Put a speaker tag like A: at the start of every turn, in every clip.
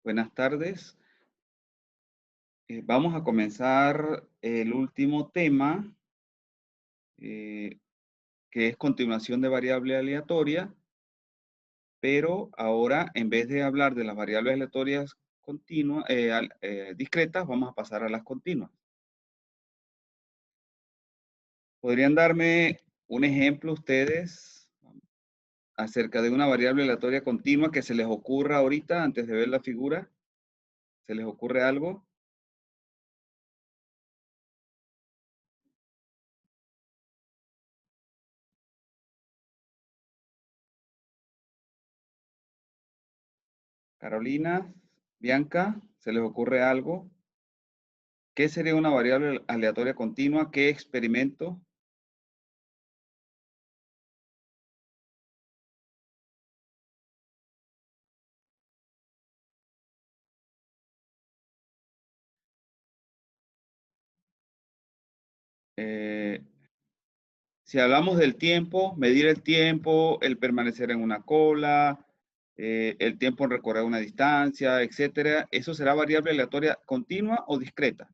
A: Buenas tardes. Vamos a comenzar el último tema, eh, que es continuación de variable aleatoria, pero ahora en vez de hablar de las variables aleatorias discretas, vamos a pasar a las continuas. ¿Podrían darme un ejemplo ustedes acerca de una variable aleatoria continua que se les ocurra ahorita antes de ver la figura? ¿Se les ocurre algo? Carolina, Bianca, ¿se les ocurre algo? ¿Qué sería una variable aleatoria continua? ¿Qué experimento? Eh, si hablamos del tiempo, medir el tiempo, el permanecer en una cola, el tiempo en recorrer una distancia, etcétera, ¿eso será variable aleatoria continua o discreta?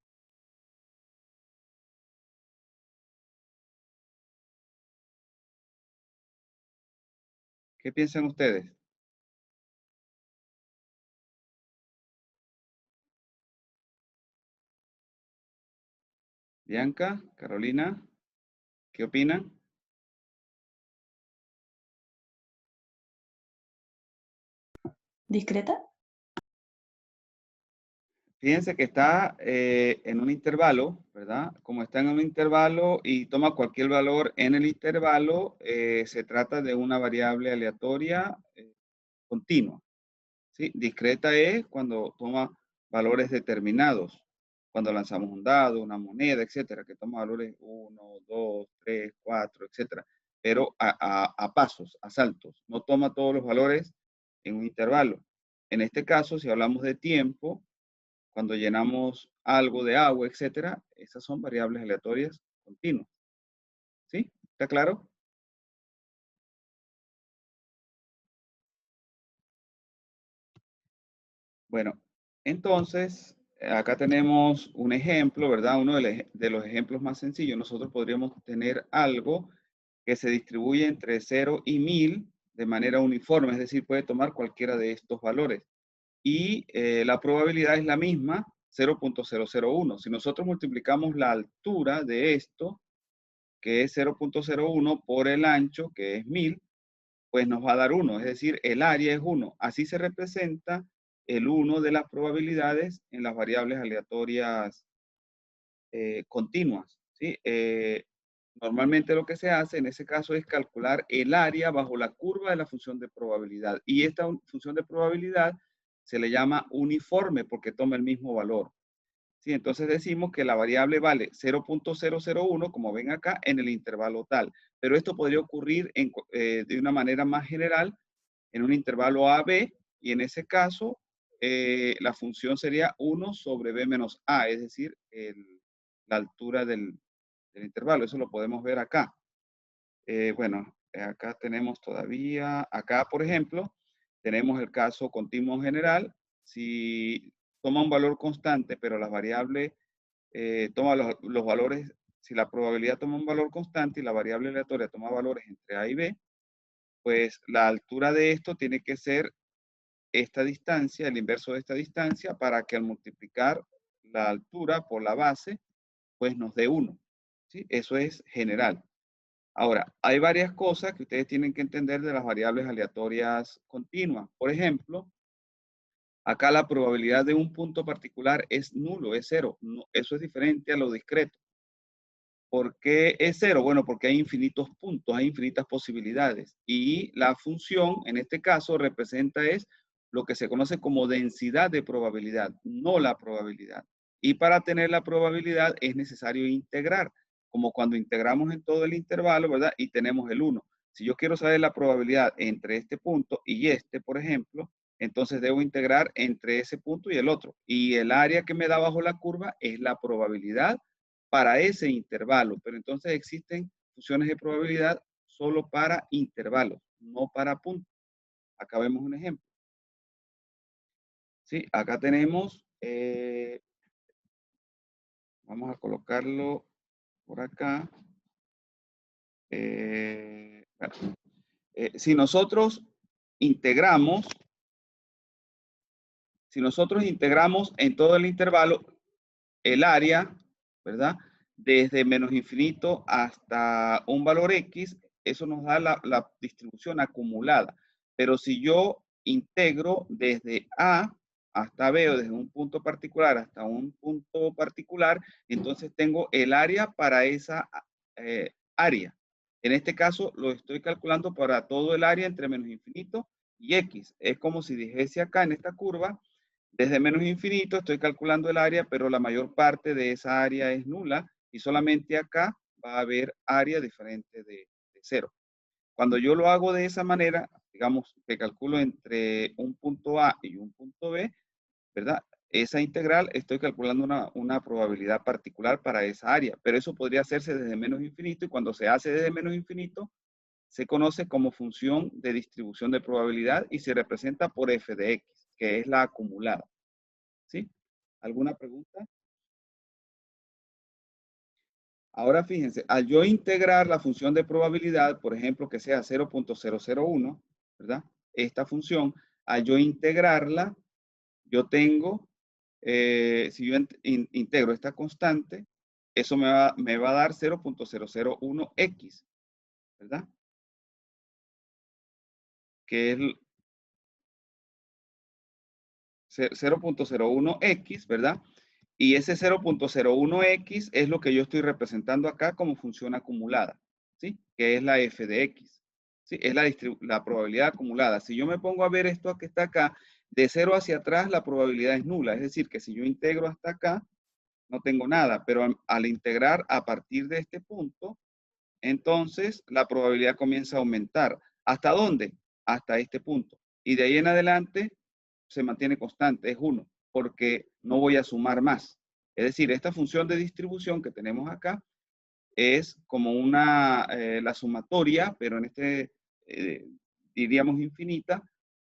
A: ¿Qué piensan ustedes? Bianca, Carolina, ¿qué opinan?
B: ¿Discreta?
A: Fíjense que está en un intervalo, ¿verdad? Como está en un intervalo y toma cualquier valor en el intervalo, se trata de una variable aleatoria continua. ¿Sí? Discreta es cuando toma valores determinados, cuando lanzamos un dado, una moneda, etcétera, que toma valores uno, 2, 3, 4, etcétera, pero a pasos, a saltos, no toma todos los valores en un intervalo. En este caso, si hablamos de tiempo, cuando llenamos algo de agua, etcétera, esas son variables aleatorias continuas. ¿Sí? ¿Está claro? Bueno, entonces, acá tenemos un ejemplo, ¿verdad? Uno de los ejemplos más sencillos. Nosotros podríamos tener algo que se distribuye entre 0 y 1000 de manera uniforme, es decir, puede tomar cualquiera de estos valores. Y la probabilidad es la misma, 0.001. Si nosotros multiplicamos la altura de esto, que es 0.01 por el ancho, que es 1000, pues nos va a dar 1, es decir, el área es 1. Así se representa el 1 de las probabilidades en las variables aleatorias continuas, ¿sí? Normalmente lo que se hace en ese caso es calcular el área bajo la curva de la función de probabilidad. Y esta función de probabilidad se le llama uniforme porque toma el mismo valor. ¿Sí? Entonces decimos que la variable vale 0.001, como ven acá, en el intervalo tal. Pero esto podría ocurrir de una manera más general en un intervalo A-B, y en ese caso la función sería 1 sobre B menos A, es decir, la altura del intervalo. Eso lo podemos ver acá. Bueno, acá tenemos todavía, acá por ejemplo, tenemos el caso continuo general. Si toma un valor constante, pero las variables toma los valores, si la probabilidad toma un valor constante y la variable aleatoria toma valores entre A y B, pues la altura de esto tiene que ser esta distancia, el inverso de esta distancia, para que al multiplicar la altura por la base, pues nos dé 1. ¿Sí? Eso es general. Ahora, hay varias cosas que ustedes tienen que entender de las variables aleatorias continuas. Por ejemplo, acá la probabilidad de un punto particular es nulo, es cero. Eso es diferente a lo discreto. ¿Por qué es cero? Bueno, porque hay infinitos puntos, hay infinitas posibilidades. Y la función, en este caso, representa es lo que se conoce como densidad de probabilidad, no la probabilidad. Y para tener la probabilidad es necesario integrar, como cuando integramos en todo el intervalo, ¿verdad? Y tenemos el 1. Si yo quiero saber la probabilidad entre este punto y este, por ejemplo, entonces debo integrar entre ese punto y el otro. Y el área que me da bajo la curva es la probabilidad para ese intervalo, pero entonces existen funciones de probabilidad solo para intervalos, no para puntos. Acá vemos un ejemplo. Sí, acá tenemos, vamos a colocarlo por acá. Bueno, si nosotros integramos, en todo el intervalo el área, ¿verdad? Desde menos infinito hasta un valor X, eso nos da la distribución acumulada. Pero si yo integro desde A hasta B o desde un punto particular hasta un punto particular, entonces tengo el área para esa área. En este caso lo estoy calculando para todo el área entre menos infinito y X. Es como si dijese acá en esta curva, desde menos infinito estoy calculando el área, pero la mayor parte de esa área es nula y solamente acá va a haber área diferente de cero. Cuando yo lo hago de esa manera, digamos que calculo entre un punto A y un punto B, ¿verdad? Esa integral estoy calculando una probabilidad particular para esa área, pero eso podría hacerse desde menos infinito y cuando se hace desde menos infinito, se conoce como función de distribución de probabilidad y se representa por f de x, que es la acumulada. ¿Sí? ¿Alguna pregunta? Ahora fíjense, al yo integrar la función de probabilidad, por ejemplo, que sea 0.001, ¿verdad? Esta función, al yo integrarla, yo tengo, si yo integro esta constante, eso me va a dar 0.001x, ¿verdad? Que es 0.01x, ¿verdad? Y ese 0.01x es lo que yo estoy representando acá como función acumulada, ¿sí? Que es la f de x, ¿sí? Es la probabilidad acumulada. Si yo me pongo a ver esto que está acá, de 0 hacia atrás la probabilidad es nula. Es decir, que si yo integro hasta acá, no tengo nada. Pero al integrar a partir de este punto, entonces la probabilidad comienza a aumentar. ¿Hasta dónde? Hasta este punto. Y de ahí en adelante se mantiene constante, es 1, porque no voy a sumar más. Es decir, esta función de distribución que tenemos acá es como la sumatoria, pero en eh, diríamos infinita,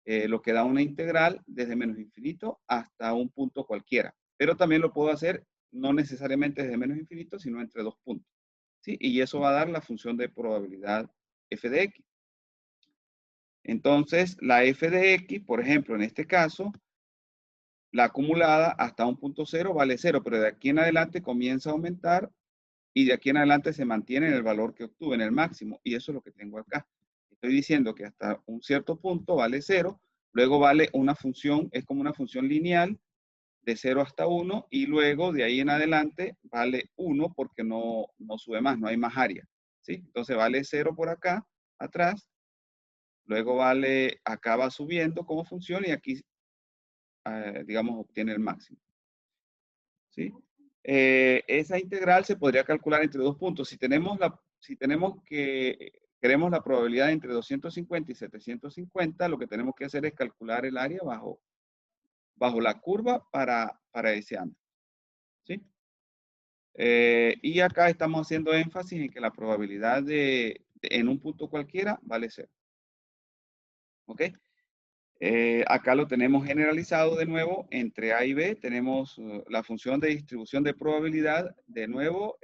A: lo que da una integral desde menos infinito hasta un punto cualquiera. Pero también lo puedo hacer no necesariamente desde menos infinito, sino entre dos puntos. ¿Sí? Y eso va a dar la función de probabilidad f de x. Entonces, la f de x, por ejemplo, en este caso, la acumulada hasta un punto cero vale cero, pero de aquí en adelante comienza a aumentar y de aquí en adelante se mantiene en el valor que obtuve, en el máximo. Y eso es lo que tengo acá. Estoy diciendo que hasta un cierto punto vale cero, luego vale una función, es como una función lineal de 0 hasta 1 y luego de ahí en adelante vale 1 porque no sube más, no hay más área. ¿Sí? Entonces vale 0 por acá, atrás, luego vale, acá va subiendo como función y aquí, digamos, obtiene el máximo. ¿Sí? Esa integral se podría calcular entre dos puntos. Queremos la probabilidad entre 250 y 750, lo que tenemos que hacer es calcular el área bajo la curva para ese ámbito. ¿Sí? Y acá estamos haciendo énfasis en que la probabilidad en un punto cualquiera vale 0. ¿Ok? Acá lo tenemos generalizado de nuevo entre A y B. Tenemos la función de distribución de probabilidad, de nuevo,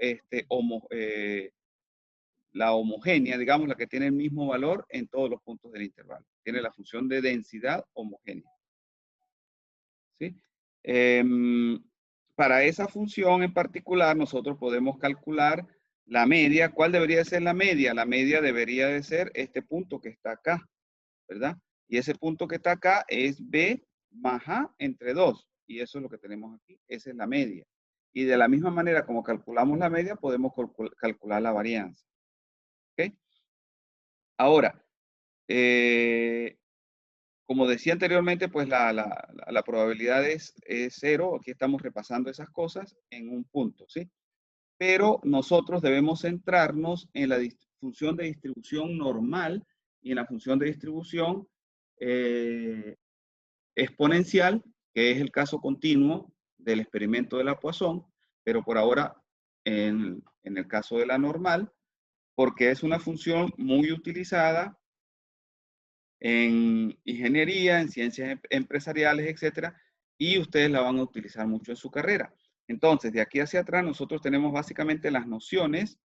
A: la homogénea, digamos, la que tiene el mismo valor en todos los puntos del intervalo. Tiene la función de densidad homogénea. ¿Sí? Para esa función en particular, nosotros podemos calcular la media. ¿Cuál debería ser la media? La media debería de ser este punto que está acá, ¿verdad? Y ese punto que está acá es B más A entre 2. Y eso es lo que tenemos aquí. Esa es la media. Y de la misma manera como calculamos la media, podemos calcular la varianza. ¿Ok? Ahora, como decía anteriormente, pues la probabilidad es 0. Aquí estamos repasando esas cosas en un punto, ¿sí? Pero nosotros debemos centrarnos en la función de distribución normal y en la función de distribución exponencial, que es el caso continuo del experimento de la Poisson, pero por ahora en el caso de la normal, porque es una función muy utilizada en ingeniería, en ciencias empresariales, etcétera, y ustedes la van a utilizar mucho en su carrera. Entonces, de aquí hacia atrás, nosotros tenemos básicamente las nociones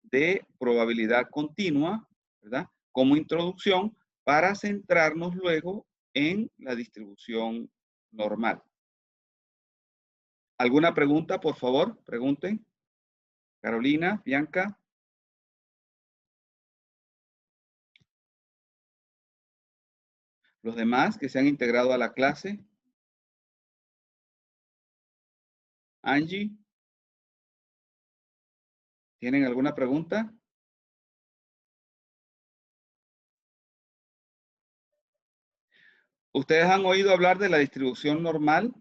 A: de probabilidad continua, ¿verdad? Como introducción para centrarnos luego en la distribución normal. ¿Alguna pregunta, por favor? Pregunten. Carolina, Bianca. Los demás que se han integrado a la clase. Angie, ¿tienen alguna pregunta? ¿Ustedes han oído hablar de la distribución normal?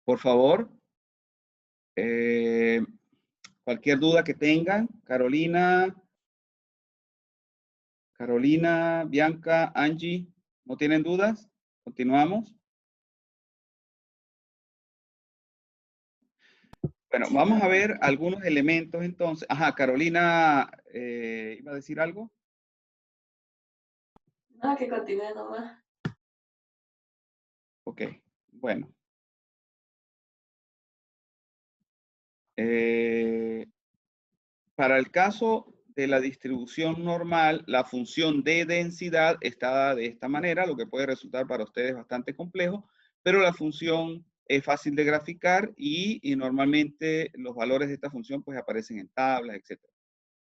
A: Por favor, eh, cualquier duda que tengan, Carolina, Bianca, Angie, ¿no tienen dudas? Continuamos. Bueno,
B: Sí,
A: vamos
B: no.
A: a ver algunos elementos entonces. Ajá, Carolina, ¿iba a decir algo?
B: No, que continúe nomás.
A: Ok, bueno. Eh, para el caso de la distribución normal, la función de densidad está dada de esta manera, lo que puede resultar para ustedes bastante complejo, pero la función es fácil de graficar y normalmente los valores de esta función pues aparecen en tablas, etc.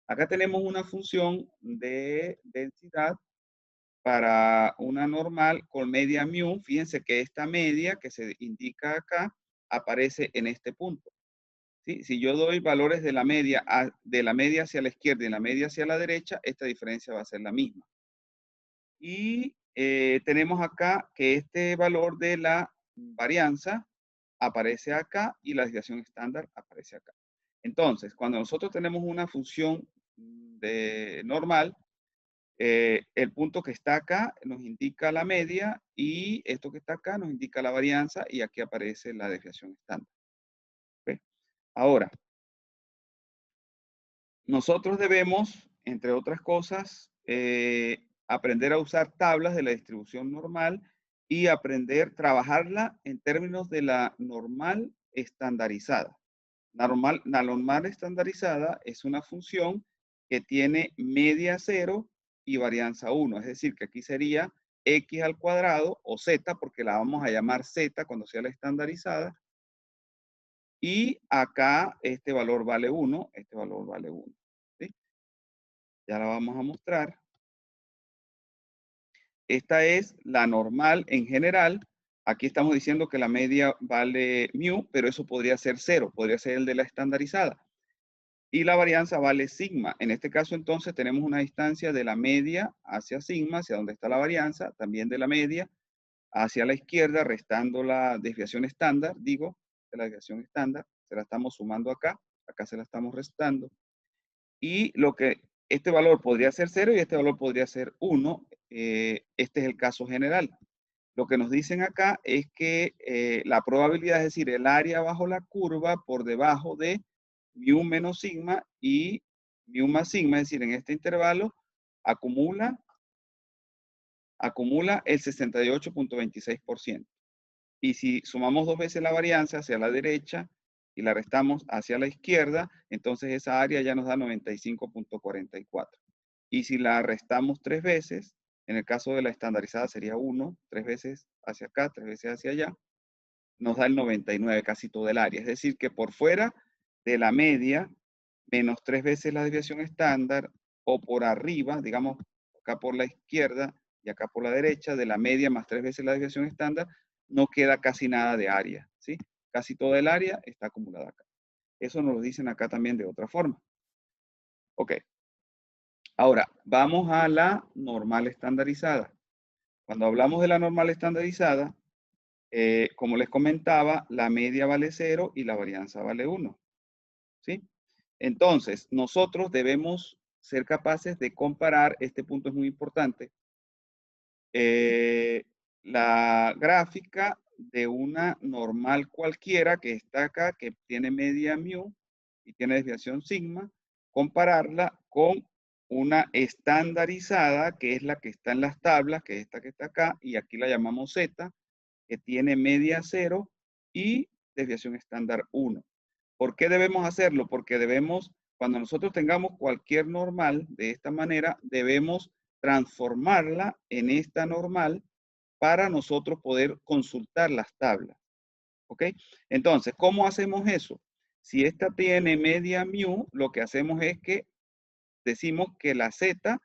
A: Acá tenemos una función de densidad para una normal con media mu. Fíjense que esta media que se indica acá aparece en este punto. ¿Sí? Si yo doy valores de la media hacia la izquierda y la media hacia la derecha, esta diferencia va a ser la misma. Y tenemos acá que este valor de la varianza aparece acá y la desviación estándar aparece acá. Entonces, cuando nosotros tenemos una función de normal, el punto que está acá nos indica la media y esto que está acá nos indica la varianza y aquí aparece la desviación estándar. ¿Okay? Ahora, nosotros debemos, entre otras cosas, aprender a usar tablas de la distribución normal y aprender a trabajarla en términos de la normal estandarizada. La normal estandarizada es una función que tiene media 0 y varianza 1. Es decir, que aquí sería x al cuadrado o z, porque la vamos a llamar z cuando sea la estandarizada. Y acá este valor vale 1, este valor vale 1. ¿Sí? Ya la vamos a mostrar. Esta es la normal en general. Aquí estamos diciendo que la media vale mu, pero eso podría ser 0, podría ser el de la estandarizada. Y la varianza vale sigma. En este caso, entonces, tenemos una distancia de la media hacia sigma, hacia donde está la varianza, también de la media hacia la izquierda, restando la desviación estándar, digo, de la desviación estándar, se la estamos sumando acá, acá se la estamos restando. Y lo que este valor podría ser 0 y este valor podría ser 1. Este es el caso general. Lo que nos dicen acá es que la probabilidad, es decir, el área bajo la curva por debajo de mu menos sigma y mu más sigma, es decir, en este intervalo, acumula el 68.26%. Y si sumamos dos veces la varianza hacia la derecha y la restamos hacia la izquierda, entonces esa área ya nos da 95.44. Y si la restamos tres veces, en el caso de la estandarizada sería 1, tres veces hacia acá, tres veces hacia allá, nos da el 99, casi todo el área. Es decir, que por fuera de la media, menos tres veces la desviación estándar, o por arriba, digamos, acá por la izquierda y acá por la derecha, de la media más tres veces la desviación estándar, no queda casi nada de área, ¿sí? Casi toda el área está acumulada acá. Eso nos lo dicen acá también de otra forma. Ok. Ahora, vamos a la normal estandarizada. Cuando hablamos de la normal estandarizada, como les comentaba, la media vale 0 y la varianza vale 1. ¿Sí? Entonces, nosotros debemos ser capaces de comparar, este punto es muy importante, la gráfica de una normal cualquiera que está acá, que tiene media mu y tiene desviación sigma, compararla con una estandarizada, que es la que está en las tablas, que es esta que está acá, y aquí la llamamos Z, que tiene media 0 y desviación estándar 1. ¿Por qué debemos hacerlo? Porque debemos, cuando nosotros tengamos cualquier normal de esta manera, debemos transformarla en esta normal para nosotros poder consultar las tablas. ¿Ok? Entonces, ¿cómo hacemos eso? Si esta tiene media mu, lo que hacemos es que decimos que la Z,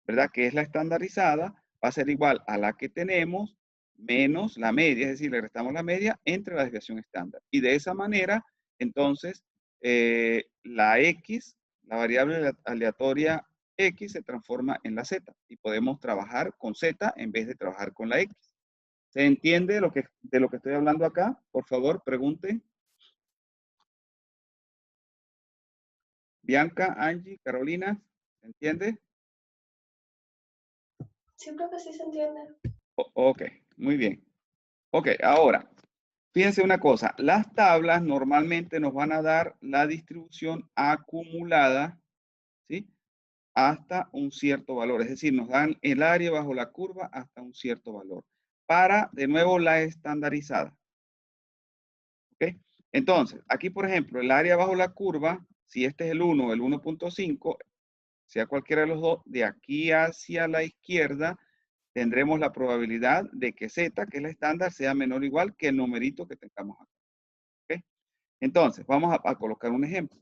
A: ¿verdad? Que es la estandarizada, va a ser igual a la que tenemos menos la media, es decir, le restamos la media entre la desviación estándar. Y de esa manera, entonces, la X, la variable aleatoria X se transforma en la Z y podemos trabajar con Z en vez de trabajar con la X. ¿Se entiende de lo que estoy hablando acá? Por favor, pregunten. Bianca, Angie, Carolina, ¿se entiende?
B: Sí, creo que sí se entiende.
A: Ok, muy bien. Ok, ahora, fíjense una cosa. Las tablas normalmente nos van a dar la distribución acumulada, ¿sí? Hasta un cierto valor. Es decir, nos dan el área bajo la curva hasta un cierto valor. Para, de nuevo, la estandarizada. ¿Ok? Entonces, aquí, por ejemplo, el área bajo la curva, si este es el 1 o el 1.5, sea cualquiera de los dos, de aquí hacia la izquierda, tendremos la probabilidad de que Z, que es la estándar, sea menor o igual que el numerito que tengamos aquí. ¿Ok? Entonces, vamos a colocar un ejemplo.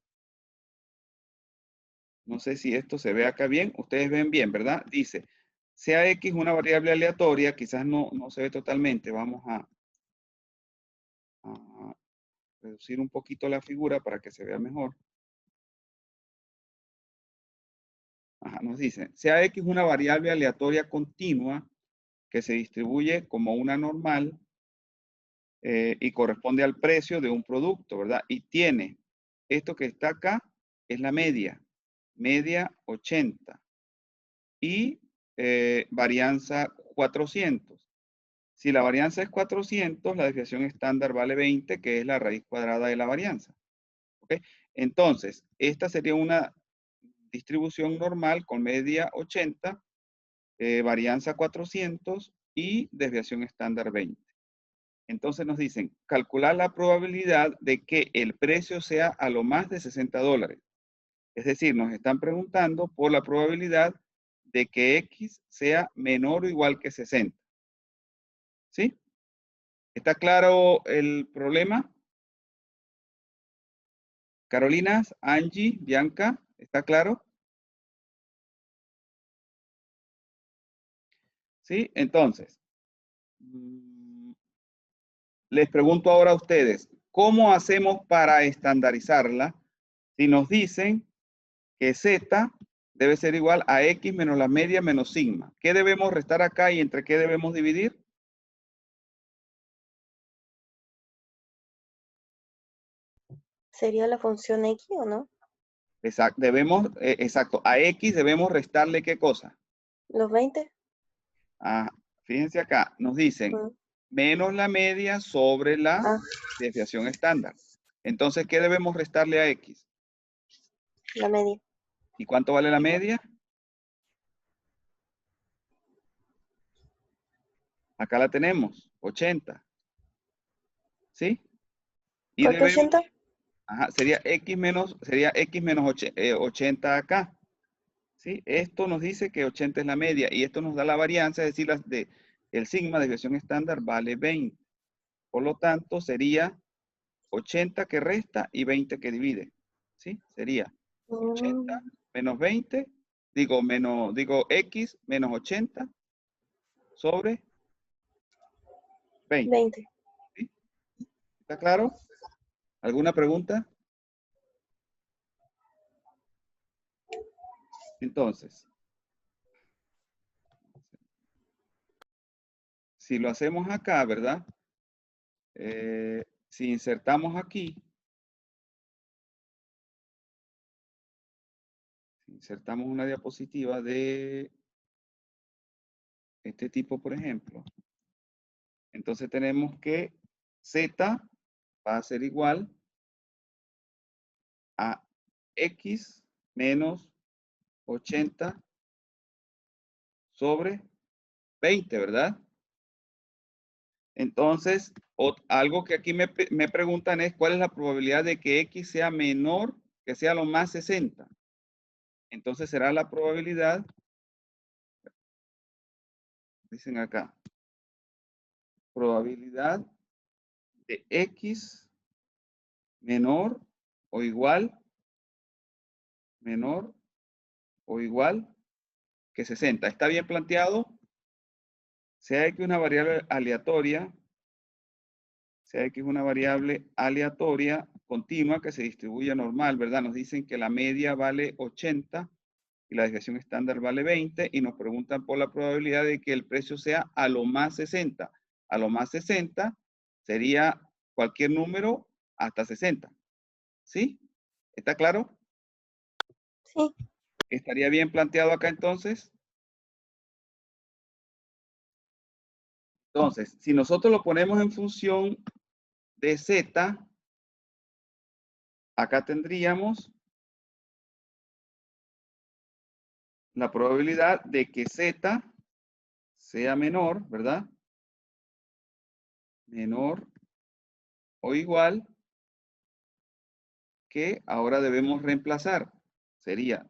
A: No sé si esto se ve acá bien. Ustedes ven bien, ¿verdad? Dice, sea X una variable aleatoria, quizás no se ve totalmente. Vamos a reducir un poquito la figura para que se vea mejor. Ajá, nos dice, sea X una variable aleatoria continua que se distribuye como una normal y corresponde al precio de un producto, ¿verdad? Y tiene, esto que está acá es la media 80 y varianza 400. Si la varianza es 400, la desviación estándar vale 20, que es la raíz cuadrada de la varianza. ¿Ok? Entonces, esta sería una distribución normal con media 80, varianza 400 y desviación estándar 20. Entonces nos dicen, calcular la probabilidad de que el precio sea a lo más de $60. Es decir, nos están preguntando por la probabilidad de que X sea menor o igual que 60. ¿Sí? ¿Está claro el problema? Carolina, Angie, Bianca, ¿está claro? ¿Sí? Entonces, les pregunto ahora a ustedes, ¿cómo hacemos para estandarizarla si nos dicen que Z debe ser igual a X menos la media menos sigma? ¿Qué debemos restar acá y entre qué debemos dividir?
B: ¿Sería la función X o no?
A: Exacto, exacto, a X debemos restarle ¿qué cosa?
B: ¿Los 20?
A: Ah, fíjense acá, nos dicen
B: Mm.
A: menos la media sobre la
B: Ah,
A: desviación estándar. Entonces, ¿qué debemos restarle a X?
B: la media.
A: ¿Y cuánto vale la media? Acá la tenemos, 80. ¿Sí? Y
B: ¿Por qué
A: debemos,
B: 80?
A: ajá, sería X menos 80 acá. ¿Sí? Esto nos dice que 80 es la media y esto nos da la varianza, es decir, el sigma de desviación estándar vale 20. Por lo tanto, sería 80 que resta y 20 que divide. ¿Sí? Sería 80
B: Mm,
A: menos 20, digo X menos 80 sobre 20.
B: 20.
A: ¿Sí? ¿Está claro? ¿Alguna pregunta? Entonces, si lo hacemos acá, ¿verdad? Si insertamos aquí, insertamos una diapositiva de este tipo, por ejemplo. Entonces tenemos que Z va a ser igual a X menos 80 sobre 20, ¿verdad? Entonces, algo que aquí me preguntan es cuál es la probabilidad de que X sea menor, que sea lo más 60. Entonces será la probabilidad, dicen acá, probabilidad de X menor o igual, menor o igual que 60. ¿Está bien planteado? Sea X una variable aleatoria, sea X una variable aleatoria continua que se distribuye normal, ¿verdad? Nos dicen que la media vale 80 y la desviación estándar vale 20 y nos preguntan por la probabilidad de que el precio sea a lo más 60. A lo más 60 sería cualquier número hasta 60. ¿Sí? ¿Está claro?
B: Sí.
A: ¿Estaría bien planteado acá entonces? Entonces, si nosotros lo ponemos en función de Z, acá tendríamos la probabilidad de que Z sea menor, ¿verdad? Menor o igual que ahora debemos reemplazar. Sería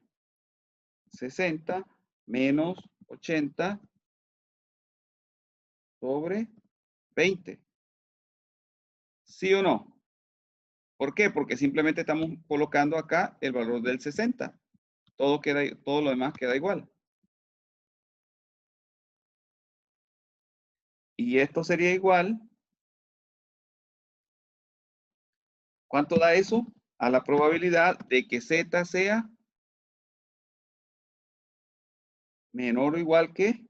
A: 60 menos 80 sobre 20. ¿Sí o no? ¿Por qué? Porque simplemente estamos colocando acá el valor del 60. Todo lo demás queda igual. Y esto sería igual. ¿Cuánto da eso? A la probabilidad de que Z sea menor o igual que.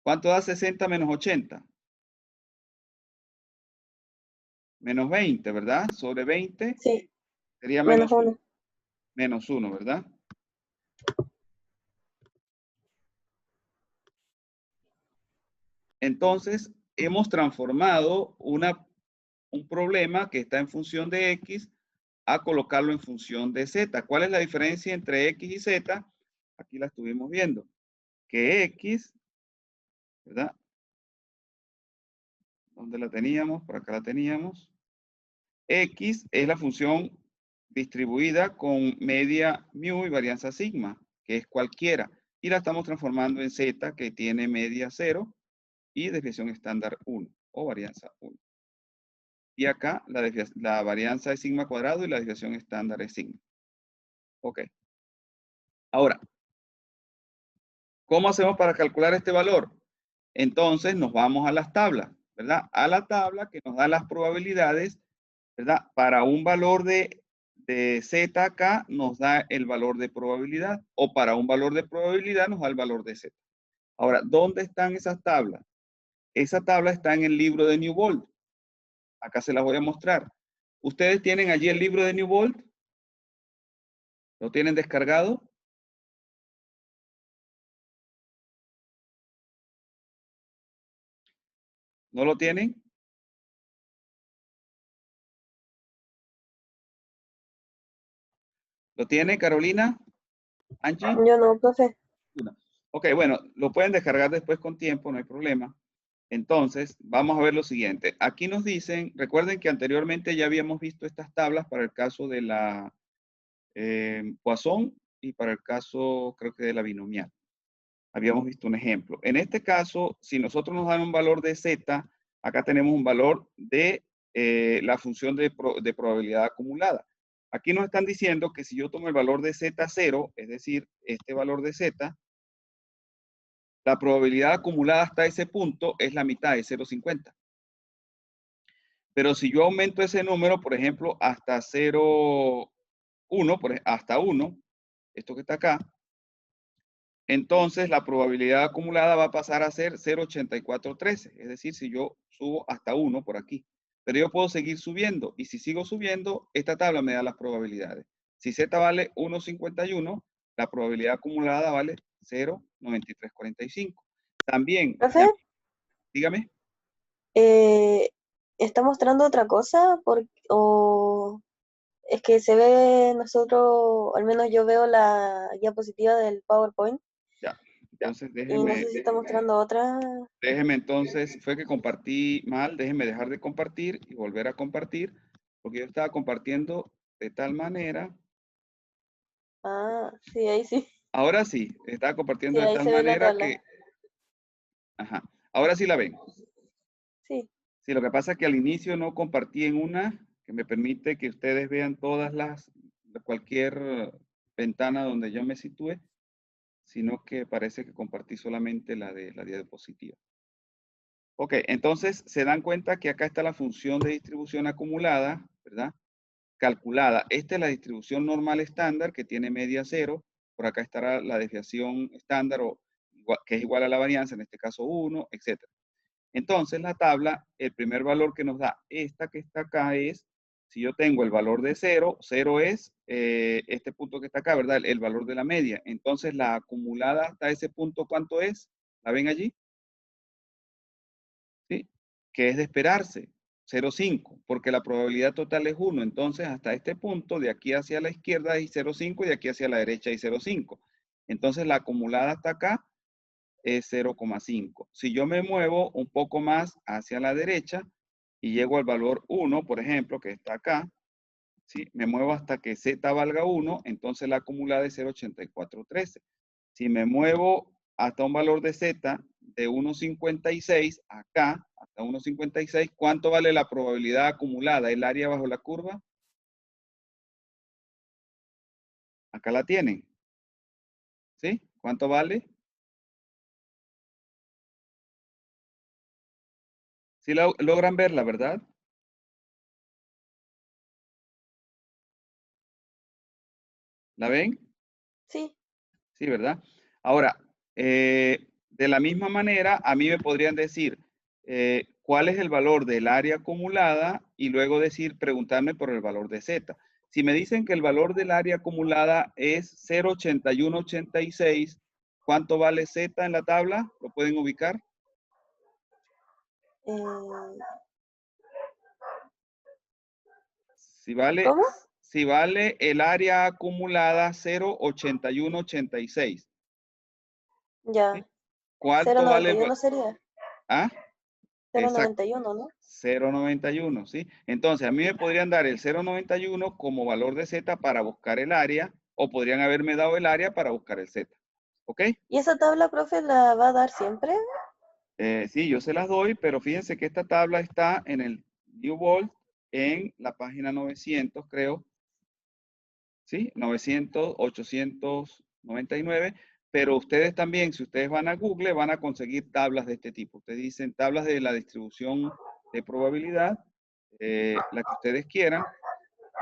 A: ¿Cuánto da 60 menos 80? Menos 20, ¿verdad? Sobre 20
B: Sí.
A: sería
B: Menos
A: menos 1.
B: 1.
A: Menos 1, ¿verdad? Entonces, hemos transformado un problema que está en función de X a colocarlo en función de Z. ¿Cuál es la diferencia entre X y Z? Aquí la estuvimos viendo. Que X, ¿verdad? ¿Dónde la teníamos? Por acá la teníamos. X es la función distribuida con media mu y varianza sigma, que es cualquiera. Y la estamos transformando en Z, que tiene media 0 y desviación estándar 1 o varianza 1. Y acá la varianza es sigma cuadrado y la desviación estándar es sigma. Ok. Ahora, ¿cómo hacemos para calcular este valor? Entonces nos vamos a las tablas, ¿verdad? A la tabla que nos da las probabilidades, ¿verdad? Para un valor de Z acá nos da el valor de probabilidad o para un valor de probabilidad nos da el valor de Z. Ahora, ¿dónde están esas tablas? Esa tabla está en el libro de Newbold. Acá se las voy a mostrar. ¿Ustedes tienen allí el libro de Newbold? ¿Lo tienen descargado? ¿No lo tienen? ¿Lo tiene Carolina? ¿Angie?
B: Yo no, profe.
A: Ok, bueno, lo pueden descargar después con tiempo, no hay problema. Entonces, vamos a ver lo siguiente. Aquí nos dicen, recuerden que anteriormente ya habíamos visto estas tablas para el caso de la Poisson y para el caso, creo que de la binomial. Habíamos visto un ejemplo. En este caso, si nosotros nos dan un valor de Z, acá tenemos un valor de la función de probabilidad acumulada. Aquí nos están diciendo que si yo tomo el valor de Z0, es decir, este valor de Z, la probabilidad acumulada hasta ese punto es la mitad de 0,50. Pero si yo aumento ese número, por ejemplo, hasta 0,1, hasta 1, esto que está acá, entonces la probabilidad acumulada va a pasar a ser 0,8413. Es decir, si yo subo hasta 1 por aquí. Pero yo puedo seguir subiendo. Y si sigo subiendo, esta tabla me da las probabilidades. Si Z vale 1,51, la probabilidad acumulada vale 0,9345. También,
B: Profe,
A: dígame.
B: Eh, ¿Está mostrando otra cosa? ¿O es que se ve nosotros, al menos yo veo la diapositiva del PowerPoint
A: Ya. Entonces
B: y no sé si está mostrando otra?
A: déjeme entonces, fue que compartí mal, déjeme dejar de compartir y volver a compartir, porque yo estaba compartiendo de tal manera,
B: Ah, sí, ahí sí.
A: ahora sí, estaba compartiendo
B: Sí,
A: de
B: ahí
A: tal
B: se ve la
A: manera
B: tabla.
A: que, ajá, ahora sí la ven.
B: Sí.
A: Sí, lo que pasa es que al inicio no compartí en una que me permite que ustedes vean todas cualquier ventana donde yo me sitúe, sino que parece que compartí solamente la de la diapositiva. Ok, entonces se dan cuenta que acá está la función de distribución acumulada, ¿verdad? Calculada. Esta es la distribución normal estándar que tiene media cero. Por acá estará la desviación estándar que es igual a la varianza, en este caso 1, etc. Entonces la tabla, el primer valor que nos da esta que está acá es, si yo tengo el valor de 0, 0 es este punto que está acá, ¿verdad? El valor de la media. Entonces la acumulada hasta ese punto, ¿cuánto es? ¿La ven allí? ¿Sí? Que es de esperarse, 0,5, porque la probabilidad total es 1. Entonces, hasta este punto, de aquí hacia la izquierda hay 0,5 y de aquí hacia la derecha hay 0,5. Entonces, la acumulada hasta acá es 0,5. Si yo me muevo un poco más hacia la derecha y llego al valor 1, por ejemplo, que está acá, ¿sí? Me muevo hasta que z valga 1, entonces la acumulada es 0,8413. Si me muevo hasta un valor de z de 1,56, acá, hasta 1,56, ¿cuánto vale la probabilidad acumulada? El área bajo la curva. Acá la tienen. ¿Sí? ¿Cuánto vale? ¿Sí logran verla, verdad? ¿La ven?
B: Sí.
A: Sí, ¿verdad? Ahora, de la misma manera, a mí me podrían decir cuál es el valor del área acumulada y luego preguntarme por el valor de Z. Si me dicen que el valor del área acumulada es 0,8186, ¿cuánto vale Z en la tabla? ¿Lo pueden ubicar?
B: Eh,
A: Si vale,
B: ¿Cómo?
A: si vale el área acumulada 0,8186, ¿sí?
B: Ya.
A: ¿Cuánto vale
B: 0,91 sería.
A: ¿Ah? Exacto.
B: 0,91, ¿no?
A: 0,91, ¿sí? Entonces, a mí me podrían dar el 0,91 como valor de Z para buscar el área, o podrían haberme dado el área para buscar el Z. ¿Ok?
B: ¿Y esa tabla, profe, la va a dar siempre?
A: Sí, yo se las doy, pero fíjense que esta tabla está en el New Vault, en la página 900, creo, ¿sí? 900, 899, pero ustedes también, si ustedes van a Google, van a conseguir tablas de este tipo. Ustedes dicen tablas de la distribución de probabilidad, la que ustedes quieran,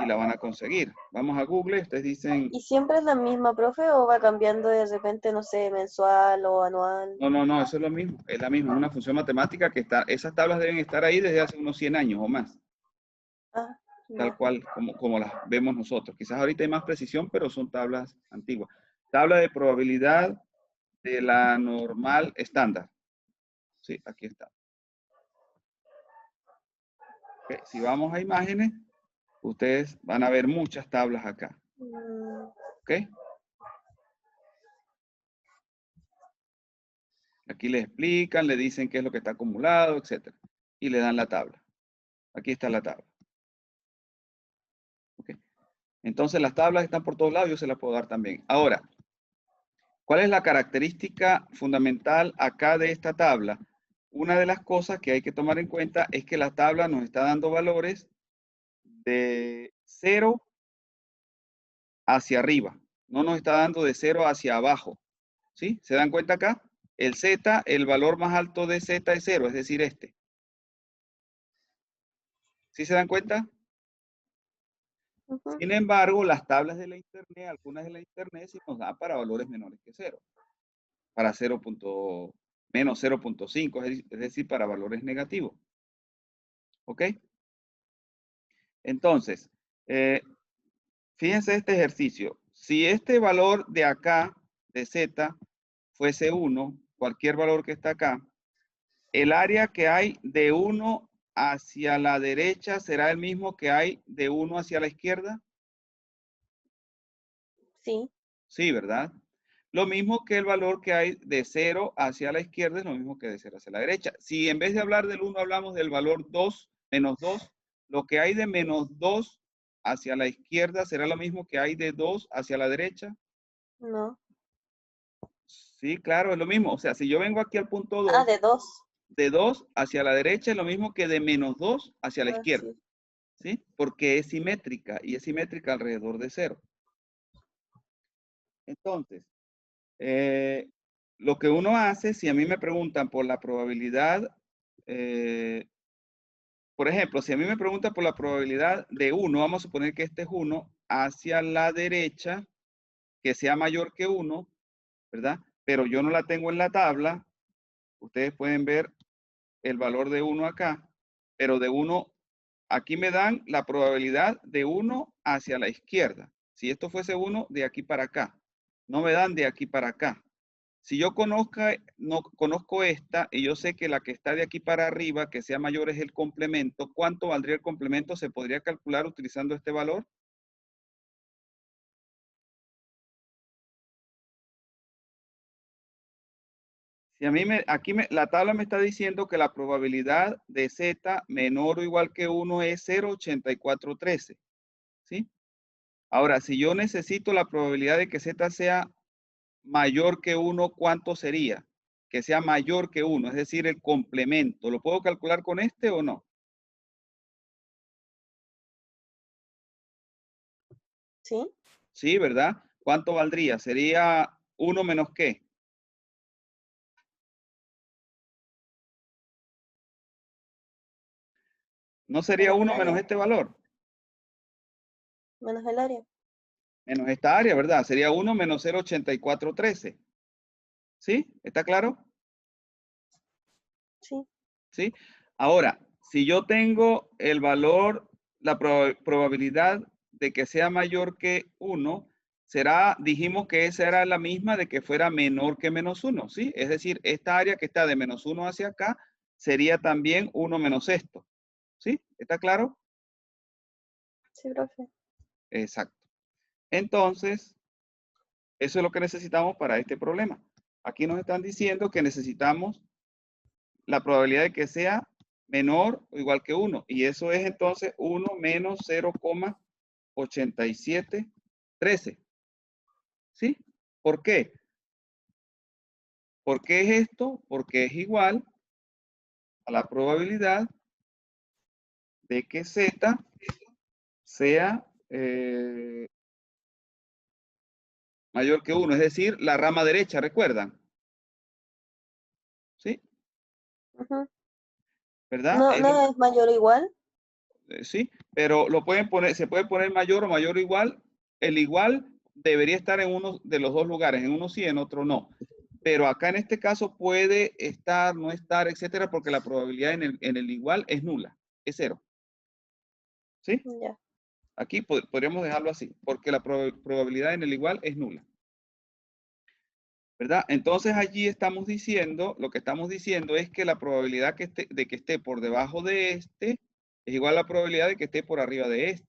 A: y la van a conseguir. Vamos a Google, ustedes dicen,
B: ¿Y siempre es la misma, profe, o va cambiando de repente, no sé, mensual o anual?
A: no, no, no, eso es lo mismo, es la misma, es una función matemática que está, esas tablas deben estar ahí desde hace unos 100 años o más,
B: Ah,
A: tal
B: ya.
A: cual como las vemos nosotros. Quizás ahorita hay más precisión, pero son tablas antiguas. Tabla de probabilidad de la normal estándar. Sí, aquí está. Ok, si vamos a imágenes, ustedes van a ver muchas tablas acá.
B: Mm,
A: ¿Ok? Aquí les explican, le dicen qué es lo que está acumulado, etc. Y le dan la tabla. Aquí está la tabla. ¿Ok? Entonces las tablas están por todos lados, yo se las puedo dar también. Ahora, ¿cuál es la característica fundamental acá de esta tabla? Una de las cosas que hay que tomar en cuenta es que la tabla nos está dando valores de 0 hacia arriba. No nos está dando de 0 hacia abajo. ¿Sí? ¿Se dan cuenta acá? El Z, el valor más alto de Z es 0, es decir, este. ¿Sí se dan cuenta?
B: ujú.
A: Sin embargo, las tablas de la Internet, algunas de la Internet, sí nos dan para valores menores que 0. Para 0. Menos 0,5, es decir, para valores negativos. ¿Ok? Entonces, fíjense este ejercicio. Si este valor de acá, de Z, fuese 1, cualquier valor que está acá, el área que hay de 1 hacia la derecha será el mismo que hay de 1 hacia la izquierda.
B: Sí,
A: Sí, ¿verdad? Lo mismo que el valor que hay de 0 hacia la izquierda es lo mismo que de 0 hacia la derecha. Si en vez de hablar del 1 hablamos del valor 2, menos 2, lo que hay de menos 2 hacia la izquierda será lo mismo que hay de 2 hacia la derecha.
B: no.
A: Sí, claro, es lo mismo. O sea, si yo vengo aquí al punto
B: Ah,
A: 2,
B: de 2.
A: de 2 hacia la derecha es lo mismo que de menos 2 hacia la
B: Ah,
A: izquierda.
B: sí.
A: ¿Sí? Porque es simétrica y es simétrica alrededor de 0. Entonces, Eh, lo que uno hace, si a mí me preguntan por la probabilidad, eh, por ejemplo, si a mí me preguntan por la probabilidad de 1, vamos a suponer que este es 1, hacia la derecha, que sea mayor que 1, ¿verdad? Pero yo no la tengo en la tabla. Ustedes pueden ver el valor de 1 acá, pero de 1, aquí me dan la probabilidad de 1 hacia la izquierda. Si esto fuese 1, de aquí para acá. No me dan de aquí para acá. Si yo no conozco esta y yo sé que la que está de aquí para arriba, que sea mayor, es el complemento, ¿cuánto valdría el complemento? ¿Se podría calcular utilizando este valor? Si a mí la tabla me está diciendo que la probabilidad de z menor o igual que 1 es 0,8413, ¿sí? Ahora, si yo necesito la probabilidad de que z sea mayor que 1, ¿cuánto sería? Que sea mayor que 1, es decir, el complemento. ¿Lo puedo calcular con este o no?
B: Sí,
A: Sí, ¿verdad? ¿Cuánto valdría? Sería 1 menos qué. ¿No sería
B: menos el
A: 1 menos
B: área.
A: este valor?
B: Menos el área.
A: Menos esta área, ¿verdad? Sería 1 menos 0,8413. ¿Sí? ¿Está claro?
B: Sí.
A: ¿Sí? Ahora, si yo tengo el valor, la probabilidad de que sea mayor que 1, dijimos que esa era la misma de que fuera menor que menos 1, ¿sí? Es decir, esta área que está de menos 1 hacia acá sería también 1 menos esto, ¿sí? ¿Está claro?
B: Sí, profe.
A: Exacto. Entonces, eso es lo que necesitamos para este problema. Aquí nos están diciendo que necesitamos la probabilidad de que sea menor o igual que 1. Y eso es entonces 1 menos 0,8713. ¿Sí? ¿Por qué? ¿Por qué es esto? Porque es igual a la probabilidad de que z sea mayor que 1. Es decir, la rama derecha, ¿recuerdan? ¿Sí?
B: Ujú.
A: ¿Verdad?
B: No, no es mayor o igual.
A: Sí, pero lo pueden poner, se puede poner mayor o mayor o igual. El igual debería estar en uno de los dos lugares, en uno sí, en otro no. Pero acá en este caso puede estar, no estar, etcétera, porque la probabilidad en el igual es nula, es 0. ¿Sí?
B: Ya.
A: Aquí podríamos dejarlo así, porque la probabilidad en el igual es nula. ¿Verdad? Entonces allí estamos diciendo, lo que estamos diciendo es que la probabilidad de que esté por debajo de este es igual a la probabilidad de que esté por arriba de este.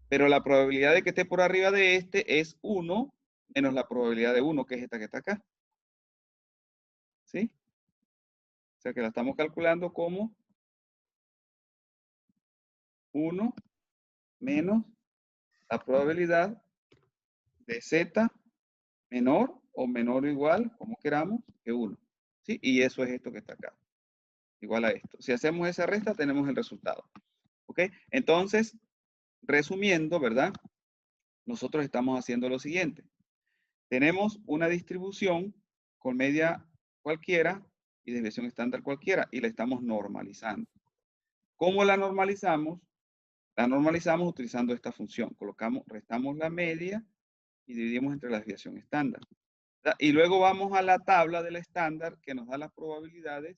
A: Pero la probabilidad de que esté por arriba de este es 1 menos la probabilidad de 1, que es esta que está acá. ¿Sí? O sea que la estamos calculando como 1 menos la probabilidad de z menor o menor o igual, como queramos, que 1. ¿Sí? Y eso es esto que está acá. Igual a esto. Si hacemos esa resta, tenemos el resultado. ¿Ok? Entonces, resumiendo, ¿verdad? Nosotros estamos haciendo lo siguiente. Tenemos una distribución con media cualquiera y desviación estándar cualquiera y la estamos normalizando. ¿Cómo la normalizamos? La normalizamos utilizando esta función. Restamos la media y dividimos entre la desviación estándar. Y luego vamos a la tabla del estándar que nos da las probabilidades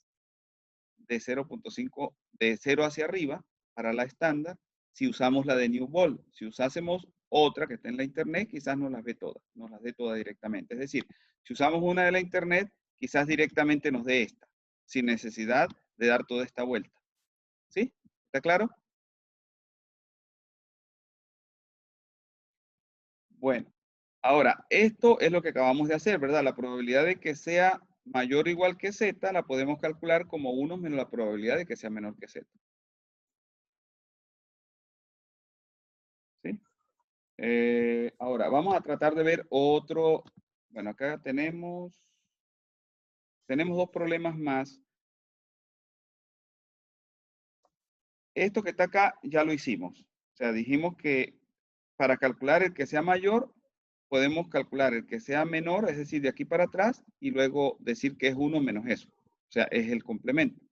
A: de 0,5 de 0 hacia arriba para la estándar si usamos la de Newbold. Si usásemos otra que está en la internet, quizás nos las dé todas directamente. Es decir, si usamos una de la internet, quizás directamente nos dé esta. sin necesidad de dar toda esta vuelta. ¿Sí? ¿Está claro? Bueno, ahora, esto es lo que acabamos de hacer, ¿verdad? La probabilidad de que sea mayor o igual que z la podemos calcular como 1 menos la probabilidad de que sea menor que z. ¿Sí? Ahora, vamos a tratar de ver otro. Bueno, acá tenemos dos problemas más. Esto que está acá ya lo hicimos. O sea, dijimos que para calcular el que sea mayor, podemos calcular el que sea menor, es decir, de aquí para atrás, y luego decir que es 1 menos eso. O sea, es el complemento.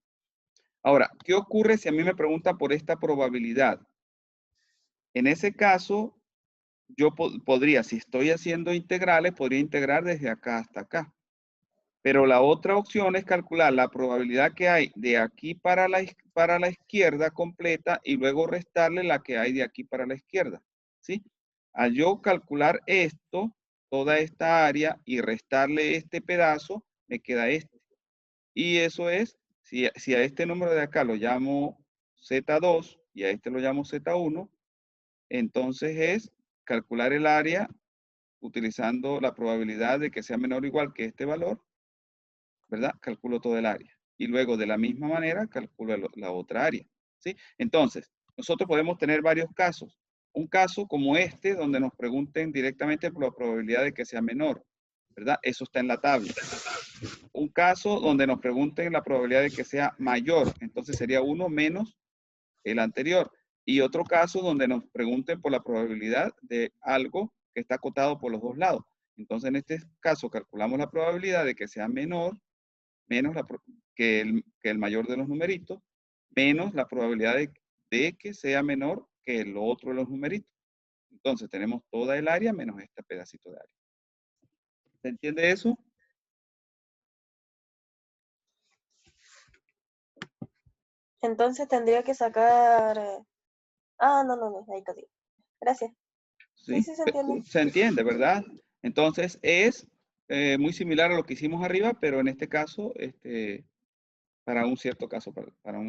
A: Ahora, ¿qué ocurre si a mí me preguntan por esta probabilidad? En ese caso, yo podría, si estoy haciendo integrales, podría integrar desde acá hasta acá. Pero la otra opción es calcular la probabilidad que hay de aquí para la izquierda completa y luego restarle la que hay de aquí para la izquierda. ¿Sí? Al yo calcular esto, toda esta área, y restarle este pedazo, me queda este. Y eso es, si a este número de acá lo llamo Z2 y a este lo llamo Z1, entonces es calcular el área utilizando la probabilidad de que sea menor o igual que este valor, ¿verdad? Calculo todo el área. Y luego de la misma manera calculo la otra área, ¿sí? Entonces, nosotros podemos tener varios casos. Un caso como este, donde nos pregunten directamente por la probabilidad de que sea menor, ¿verdad? Eso está en la tabla. Un caso donde nos pregunten la probabilidad de que sea mayor, entonces sería 1 menos el anterior. Y otro caso donde nos pregunten por la probabilidad de algo que está acotado por los dos lados. Entonces, en este caso, calculamos la probabilidad de que sea menor, menos que el mayor de los numeritos, menos la probabilidad de que sea menor que el otro de los numeritos. Entonces, tenemos toda el área menos este pedacito de área. ¿Se entiende eso?
B: Entonces tendría que sacar... no, ahí está bien. Gracias. Sí,
A: ¿Sí?
B: sí se entiende.
A: Se entiende, ¿verdad? Entonces, es muy similar a lo que hicimos arriba, pero en este caso, para un cierto caso, para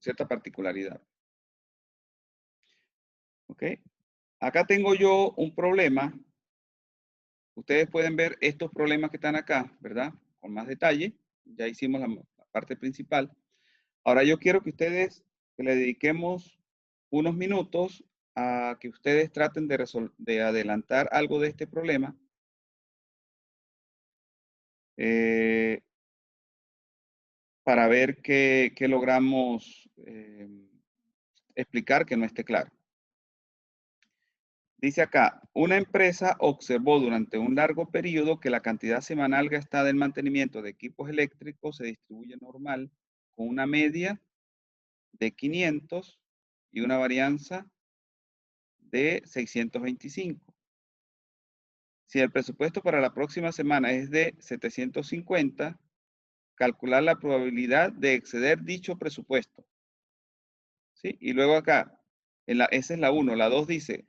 A: cierta particularidad. ¿Ok? Acá tengo yo un problema. Ustedes pueden ver estos problemas que están acá, ¿verdad? Con más detalle. Ya hicimos la parte principal. Ahora yo quiero que ustedes que le dediquemos unos minutos a que ustedes traten de adelantar algo de este problema. Para ver qué logramos explicar que no esté claro. Dice acá, una empresa observó durante un largo periodo que la cantidad semanal gastada en mantenimiento de equipos eléctricos se distribuye normal con una media de 500 y una varianza de 625. Si el presupuesto para la próxima semana es de 750, calcular la probabilidad de exceder dicho presupuesto. ¿Sí? Y luego acá, esa es la 1. La 2 dice,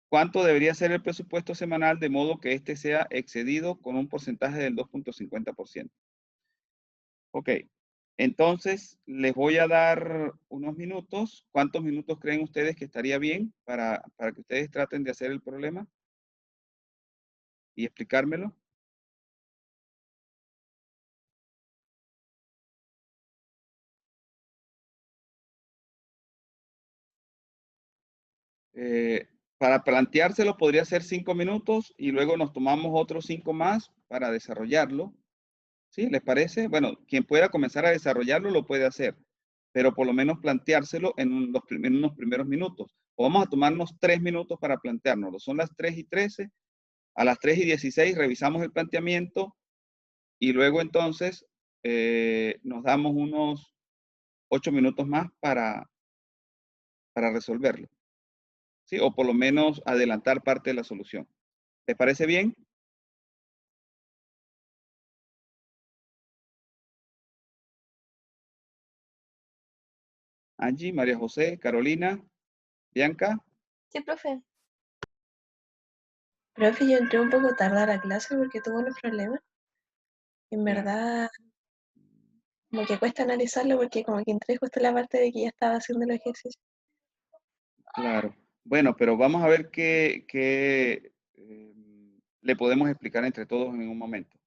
A: ¿cuánto debería ser el presupuesto semanal de modo que éste sea excedido con un porcentaje del 2.50%? Ok, entonces les voy a dar unos minutos. ¿Cuántos minutos creen ustedes que estaría bien para que ustedes traten de hacer el problema y explicármelo? Para planteárselo podría ser 5 minutos y luego nos tomamos otros 5 más para desarrollarlo. ¿Sí? ¿Les parece? Bueno, quien pueda comenzar a desarrollarlo lo puede hacer, pero por lo menos planteárselo en unos primeros minutos. O vamos a tomarnos 3 minutos para planteárnoslo. Son las 3:13. A las 3:16 revisamos el planteamiento y luego entonces nos damos unos 8 minutos más para resolverlo. ¿Sí? O por lo menos adelantar parte de la solución. ¿Les parece bien? Angie, María José, Carolina, Bianca.
B: Sí, profe.
C: Profe, yo entré un poco tarde a la clase porque tuve unos problemas. En
A: Ya.
C: verdad, Como que cuesta analizarlo porque como que entré justo en la parte de que ya estaba haciendo el ejercicio.
A: Claro. Bueno, pero vamos a ver qué le podemos explicar entre todos en un momento.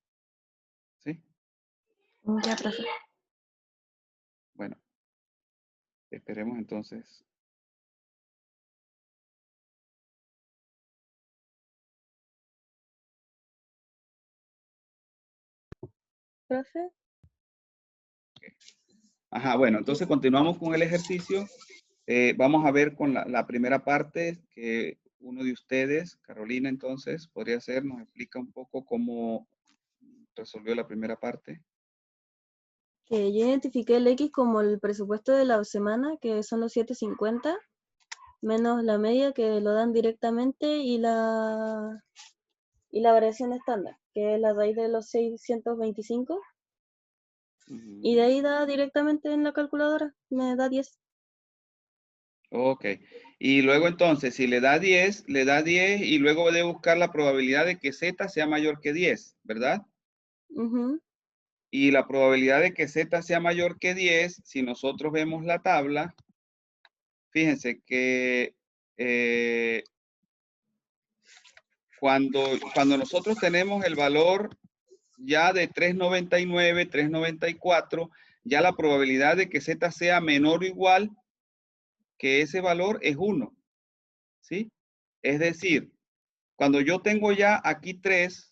A: ¿Sí?
C: Ya, profe.
A: Bueno, esperemos entonces.
B: Profe,
A: Ajá, bueno, entonces continuamos con el ejercicio. Vamos a ver con la primera parte que uno de ustedes, Carolina, entonces, podría hacer, nos explica un poco cómo resolvió la primera parte.
B: que yo identifiqué el X como el presupuesto de la semana, que son los 750, menos la media que lo dan directamente y la variación estándar, que es la raíz de los 625. Y de
A: Ujú.
B: ahí da directamente en la calculadora, me da 10.
A: Ok. Y luego entonces, si le da 10 y luego de buscar la probabilidad de que Z sea mayor que 10, ¿verdad?
B: Ujú.
A: Y la probabilidad de que Z sea mayor que 10, si nosotros vemos la tabla, fíjense que cuando nosotros tenemos el valor ya de 399, 394, ya la probabilidad de que Z sea menor o igual que ese valor es 1, ¿sí? Es decir, cuando yo tengo ya aquí 3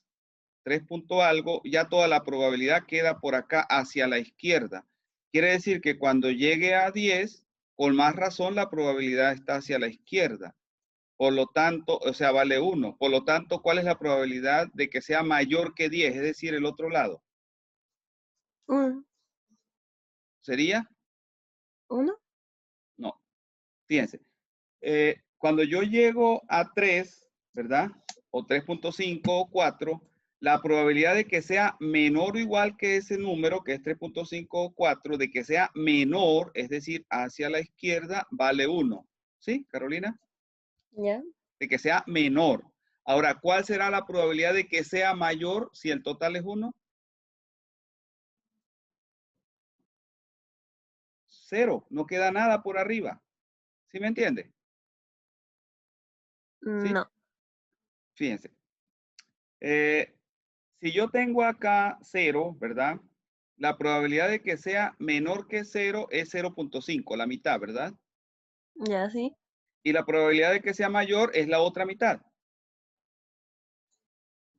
A: punto algo, ya toda la probabilidad queda por acá hacia la izquierda. Quiere decir que cuando llegue a 10, con más razón la probabilidad está hacia la izquierda. Por lo tanto, o sea, vale 1. Por lo tanto, ¿cuál es la probabilidad de que sea mayor que 10? Es decir, el otro lado.
B: Uno.
A: ¿Sería?
B: ¿Uno?
A: No. Fíjense. Cuando yo llego a 3, ¿verdad? O 3.5 o 4, la probabilidad de que sea menor o igual que ese número, que es 3.5 o 4, de que sea menor, es decir, hacia la izquierda, vale 1. ¿Sí, Carolina?
B: Ya.
A: De que sea menor. Ahora, ¿cuál será la probabilidad de que sea mayor si el total es 1? 0. No queda nada por arriba. ¿Sí me entiende? ¿Sí?
B: No.
A: Fíjense. Eh, si yo tengo acá 0, ¿verdad? La probabilidad de que sea menor que 0 es 0.5, la mitad, ¿verdad?
B: Ya, sí.
A: Y la probabilidad de que sea mayor es la otra mitad,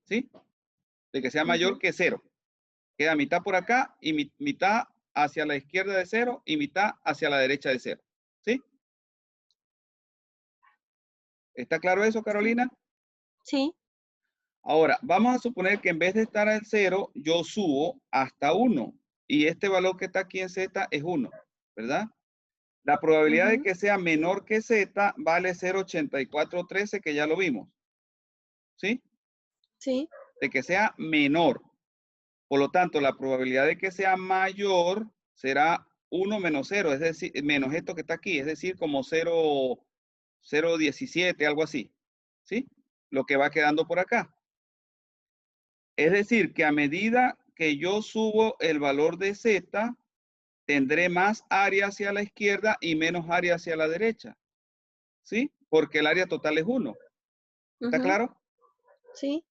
A: ¿sí? De que sea mayor
B: Ujú.
A: que 0. Queda mitad por acá y mitad hacia la izquierda de 0 y mitad hacia la derecha de 0, ¿sí? ¿Está claro eso,
B: Sí.
A: Carolina?
B: Sí.
A: Ahora, vamos a suponer que en vez de estar al 0, yo subo hasta 1. Y este valor que está aquí en Z es 1, ¿verdad? La probabilidad de
B: Ujú.
A: que sea menor que Z vale 0.8413, que ya lo vimos, ¿sí?
B: Sí.
A: De que sea menor. Por lo tanto, la probabilidad de que sea mayor será 1 menos 0, es decir, menos esto que está aquí, es decir, como 0.17, algo así, ¿sí? Lo que va quedando por acá. Es decir, que a medida que yo subo el valor de Z, tendré más área hacia la izquierda y menos área hacia la derecha, ¿sí? Porque el área total es 1. ¿Está
B: Ujú.
A: claro?
B: Sí.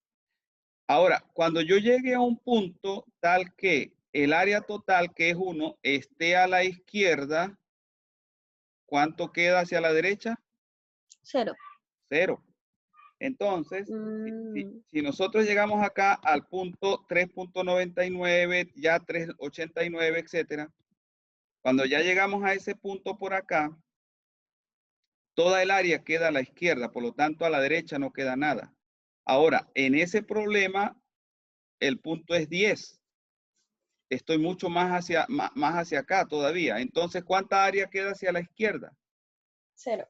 A: Ahora, cuando yo llegue a un punto tal que el área total, que es 1, esté a la izquierda, ¿cuánto queda hacia la derecha?
B: 0.
A: 0. Entonces,
B: Mm.
A: si nosotros llegamos acá al punto 3.99, ya 3.89, etcétera, cuando ya llegamos a ese punto por acá, toda el área queda a la izquierda, por lo tanto a la derecha no queda nada. Ahora, en ese problema, el punto es 10. Estoy mucho más hacia acá todavía. Entonces, ¿cuánta área queda hacia la izquierda?
B: 0.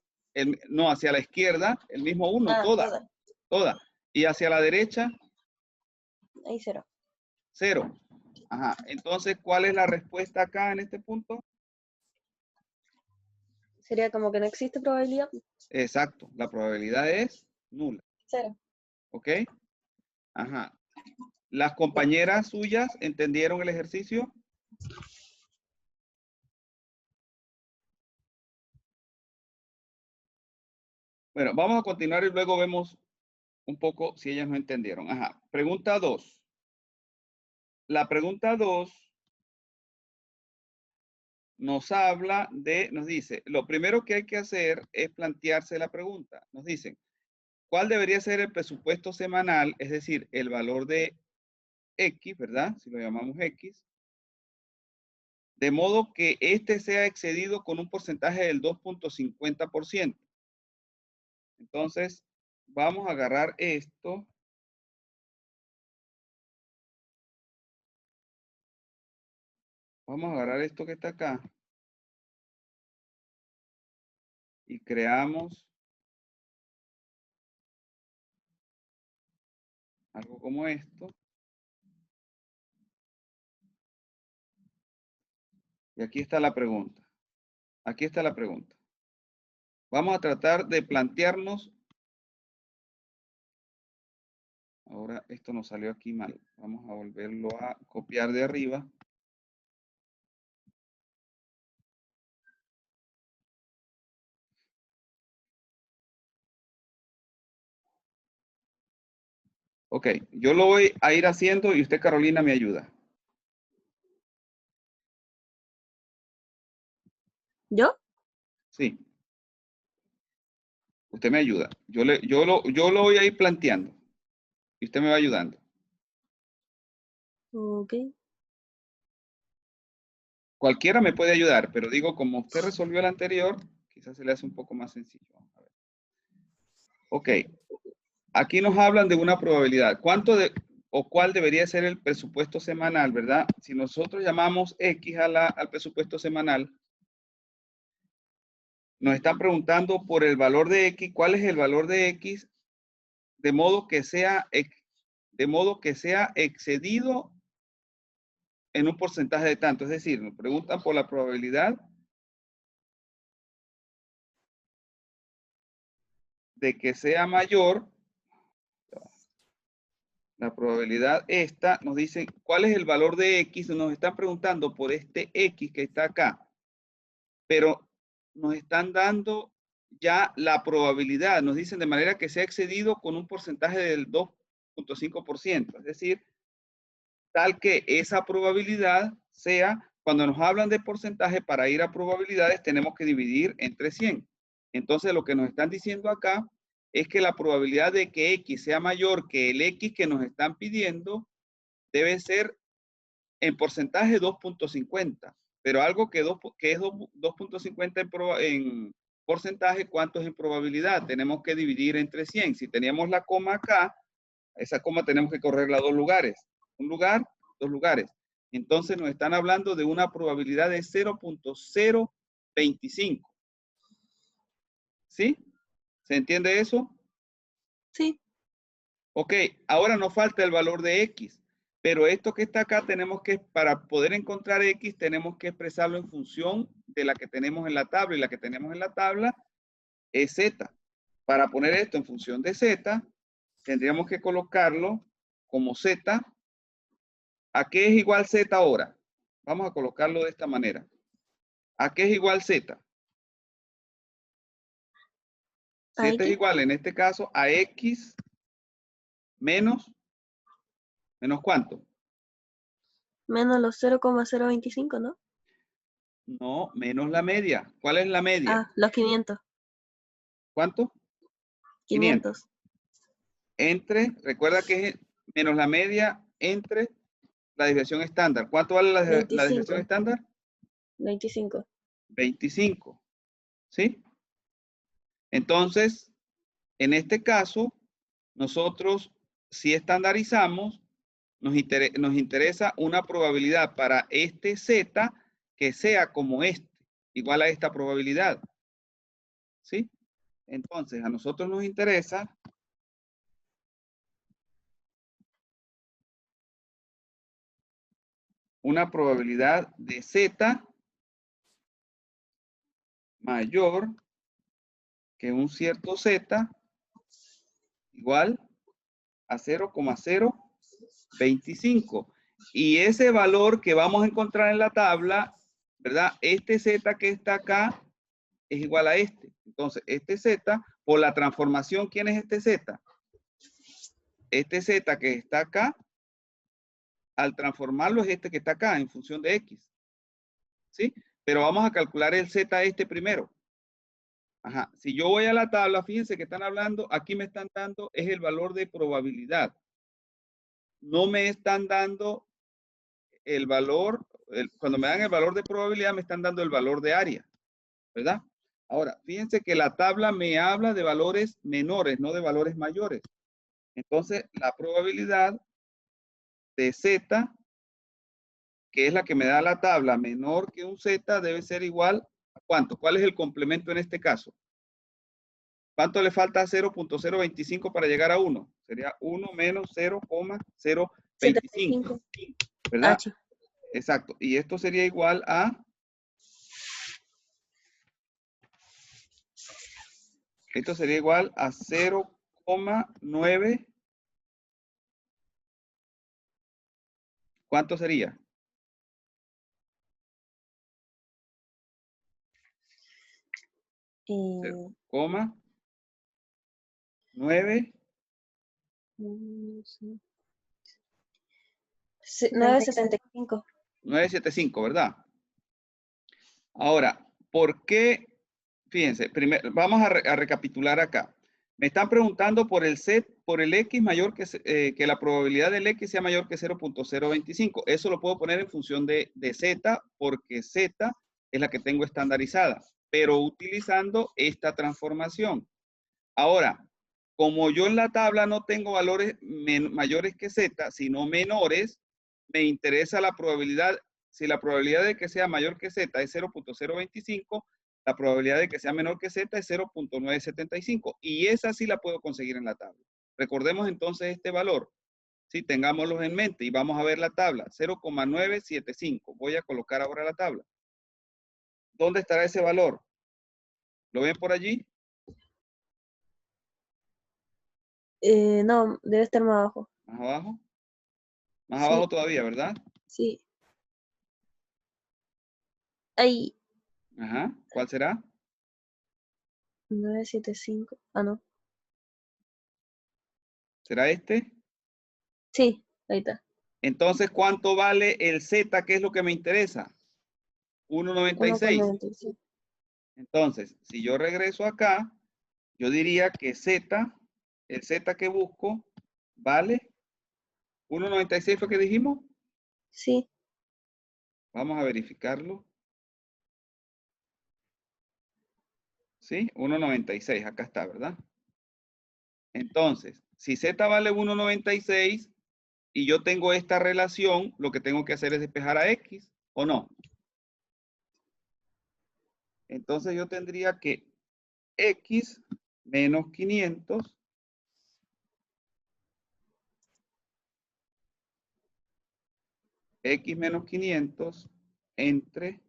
A: No, hacia la izquierda, el mismo 1,
B: Ah,
A: toda,
B: toda.
A: toda. Y hacia la derecha,
B: Ahí 0.
A: 0. Ajá. Entonces, ¿cuál es la respuesta acá en este punto?
B: Sería como que no existe probabilidad.
A: Exacto. La probabilidad es nula.
B: 0.
A: ¿Ok? Ajá. ¿Las
B: Ya.
A: compañeras suyas entendieron el ejercicio? Bueno, vamos a continuar y luego vemos un poco si ellas no entendieron. Ajá. Pregunta 2. La pregunta 2 nos habla de, nos dice, lo primero que hay que hacer es plantearse la pregunta. Nos dicen, ¿cuál debería ser el presupuesto semanal? Es decir, el valor de X, ¿verdad? Si lo llamamos X. De modo que este sea excedido con un porcentaje del 2.50%. Entonces, vamos a agarrar esto. Vamos a agarrar esto que está acá. Y creamos algo como esto. Y aquí está la pregunta. Aquí está la pregunta. Vamos a tratar de plantearnos. Ahora esto nos salió aquí mal. Vamos a volverlo a copiar de arriba. Ok, yo lo voy a ir haciendo y usted, Carolina, me ayuda.
B: ¿Yo?
A: Sí. Usted me ayuda. Yo lo voy a ir planteando. Y usted me va ayudando.
B: Ok.
A: Cualquiera me puede ayudar, pero digo, como usted resolvió el anterior, quizás se le hace un poco más sencillo. Vamos a ver. Ok. Aquí nos hablan de una probabilidad. ¿Cuánto de o cuál debería ser el presupuesto semanal, verdad? Si nosotros llamamos X al presupuesto semanal, nos están preguntando por el valor de X. ¿Cuál es el valor de X? De modo que sea excedido en un porcentaje de tanto. Es decir, nos preguntan por la probabilidad de que sea mayor. La probabilidad esta nos dice cuál es el valor de X. Nos están preguntando por este X que está acá. Pero nos están dando ya la probabilidad. Nos dicen de manera que sea excedido con un porcentaje del 2.5%. Es decir, tal que esa probabilidad sea, cuando nos hablan de porcentaje, para ir a probabilidades tenemos que dividir entre 100. Entonces lo que nos están diciendo acá es que la probabilidad de que X sea mayor que el X que nos están pidiendo debe ser en porcentaje 2.50. Pero algo que es 2.50 en porcentaje, ¿cuánto es en probabilidad? Tenemos que dividir entre 100. Si teníamos la coma acá, esa coma tenemos que correrla a 2 lugares. Un lugar, 2 lugares. Entonces nos están hablando de una probabilidad de 0.025. ¿Sí? ¿Se entiende eso?
B: Sí.
A: Ok, ahora nos falta el valor de X. Pero esto que está acá tenemos que, para poder encontrar X, tenemos que expresarlo en función de la que tenemos en la tabla. Y la que tenemos en la tabla es Z. Para poner esto en función de Z, tendríamos que colocarlo como Z. ¿A qué es igual Z ahora? Vamos a colocarlo de esta manera. ¿A qué es igual Z? Z es igual, en este caso, a X menos ¿cuánto?
B: Menos los 0,025, ¿no?
A: No, menos la media. ¿Cuál es la media?
B: Ah, los 500.
A: ¿Cuánto? 500. Entre, recuerda que es menos la media entre la desviación estándar. ¿Cuánto vale la desviación estándar?
B: 25.
A: 25. ¿Sí? Entonces, en este caso, nosotros, si estandarizamos, nos interesa una probabilidad para este Z que sea como este, igual a esta probabilidad. ¿Sí? Entonces, a nosotros nos interesa una probabilidad de Z mayor que un cierto Z igual a 0,025. Y ese valor que vamos a encontrar en la tabla, ¿verdad? Este Z que está acá es igual a este. Entonces, este Z, por la transformación, ¿quién es este Z? Este Z que está acá, al transformarlo es este que está acá en función de X. ¿Sí? Pero vamos a calcular el Z este primero. Ajá. Si yo voy a la tabla, fíjense que están hablando, aquí me están dando, es el valor de probabilidad. No me están dando el valor, cuando me dan el valor de probabilidad, me están dando el valor de área, ¿verdad? Ahora, fíjense que la tabla me habla de valores menores, no de valores mayores. Entonces, la probabilidad de Z, que es la que me da la tabla menor que un Z, debe ser igual a ¿cuánto? ¿Cuál es el complemento en este caso? ¿Cuánto le falta a 0.025 para llegar a 1? Sería 1 menos 0,025,
B: 75.
A: ¿verdad?
B: H.
A: Exacto. Y esto sería igual a... Esto sería igual a 0,9. ¿Cuánto sería?
B: Y
A: 0,9.
B: 975.
A: 975, ¿verdad? Ahora, ¿por qué? Fíjense, primero, vamos a recapitular acá. Me están preguntando por el por el X mayor que la probabilidad del X sea mayor que 0.025. Eso lo puedo poner en función de Z, porque Z es la que tengo estandarizada, pero utilizando esta transformación. Ahora, como yo en la tabla no tengo valores mayores que Z, sino menores, me interesa la probabilidad. Si la probabilidad de que sea mayor que Z es 0.025, la probabilidad de que sea menor que Z es 0.975. Y esa sí la puedo conseguir en la tabla. Recordemos entonces este valor. Sí, tengámoslo en mente y vamos a ver la tabla. 0,975. Voy a colocar ahora la tabla. ¿Dónde estará ese valor? ¿Lo ven por allí?
B: No, debe estar más abajo.
A: Más abajo. Más
B: Sí,
A: abajo todavía, ¿verdad?
B: sí. Ahí,
A: Ajá. ¿Cuál será?
B: 975. Ah, no.
A: ¿Será este?
B: Sí, ahí está.
A: Entonces, ¿cuánto vale el Z? ¿Qué es lo que me interesa? 1,96.
B: 1,96.
A: Entonces, si yo regreso acá, yo diría que Z, el Z que busco, vale 1,96 fue que dijimos.
B: Sí.
A: Vamos a verificarlo. ¿Sí? 1,96. Acá está, ¿verdad? Entonces, si Z vale 1,96 y yo tengo esta relación, lo que tengo que hacer es despejar a X, ¿o no? Entonces yo tendría que X menos 500 X menos 500 entre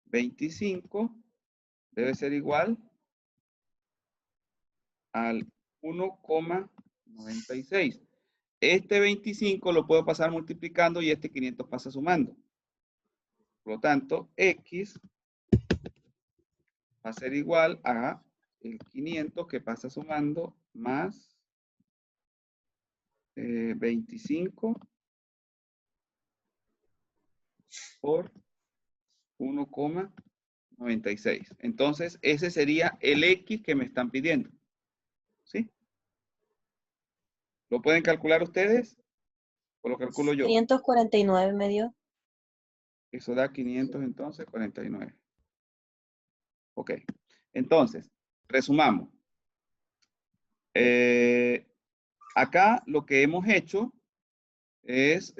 A: 25 debe ser igual al 1,96. Este 25 lo puedo pasar multiplicando y este 500 pasa sumando. Por lo tanto, X va a ser igual a el 500 que pasa sumando más 25 por 1,96. Entonces, ese sería el X que me están pidiendo. ¿Sí? ¿Lo pueden calcular ustedes? ¿O lo calculo yo?
B: 549 me dio.
A: Eso da 500 entonces, 49. Ok. Entonces, resumamos. Acá lo que hemos hecho es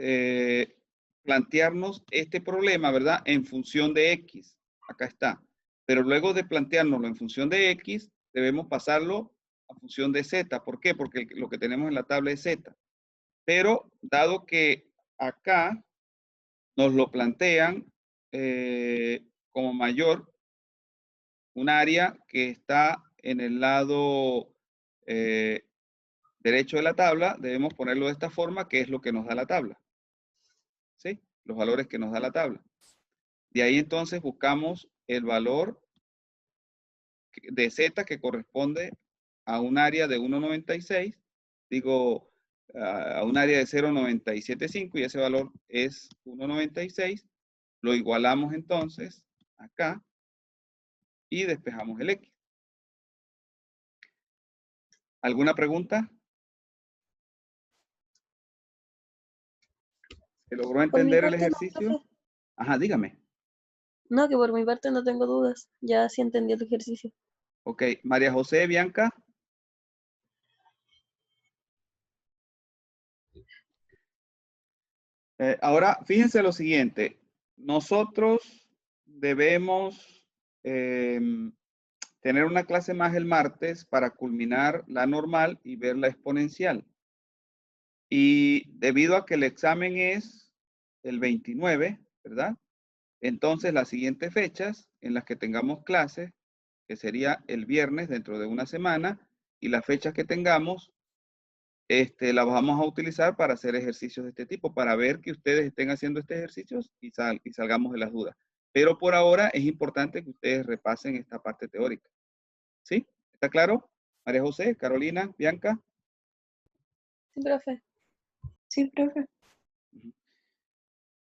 A: plantearnos este problema, ¿verdad? En función de X. Acá está. Pero luego de planteárnoslo en función de X, debemos pasarlo a función de Z. ¿Por qué? Porque lo que tenemos en la tabla es Z. Pero dado que acá nos lo plantean como mayor, un área que está en el lado derecho de la tabla, debemos ponerlo de esta forma, que es lo que nos da la tabla. ¿Sí? Los valores que nos da la tabla. De ahí entonces buscamos el valor de z que corresponde a un área de 1,96, digo, a un área de 0,975 y ese valor es 1,96. Lo igualamos entonces acá y despejamos el x. ¿Alguna pregunta? ¿Se logró
B: Por mi
A: entender el
B: parte no,
A: ejercicio?
B: profe.
A: Ajá, dígame.
B: No, que por mi parte no tengo dudas. Ya sí entendí el ejercicio.
A: Ok, María José, Bianca. Ahora, fíjense lo siguiente. Nosotros debemos tener una clase más el martes para culminar la normal y ver la exponencial. Y debido a que el examen es el 29, ¿verdad? Entonces, las siguientes fechas en las que tengamos clases, que sería el viernes dentro de una semana, y las fechas que tengamos, las vamos a utilizar para hacer ejercicios de este tipo, para ver que ustedes estén haciendo este ejercicio y salgamos de las dudas. Pero por ahora es importante que ustedes repasen esta parte teórica. ¿Sí? ¿Está claro? María José, Carolina, Bianca.
B: Sí, profe.
C: Sí, profe.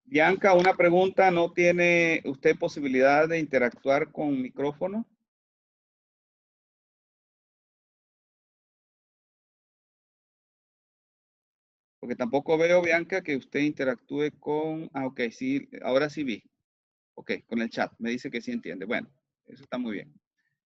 A: Bianca, una pregunta, ¿no tiene usted posibilidad de interactuar con micrófono? Porque tampoco veo, Bianca, que usted interactúe con... Ah, ok, sí, ahora sí vi. Ok, con el chat. Me dice que sí entiende. Bueno, eso está muy bien.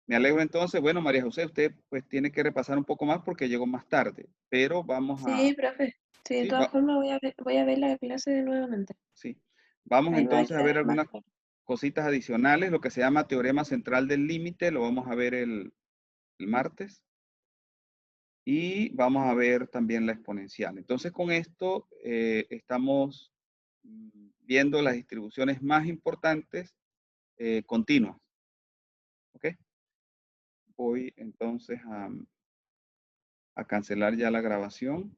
A: Me alegro entonces. Bueno, María José, usted pues tiene que repasar un poco más porque llegó más tarde. Pero vamos a...
C: Sí, profe. Sí, de
A: Sí,
C: todas formas voy a ver la clase nuevamente.
A: sí. Vamos
C: Ahí me va a
A: entonces a ver
C: quedar más
A: algunas
C: claro.
A: cositas adicionales. Lo que se llama teorema central del límite. Lo vamos a ver el martes. Y vamos a ver también la exponencial. Entonces, con esto estamos viendo las distribuciones más importantes continuas. ¿Ok? Voy entonces a cancelar ya la grabación.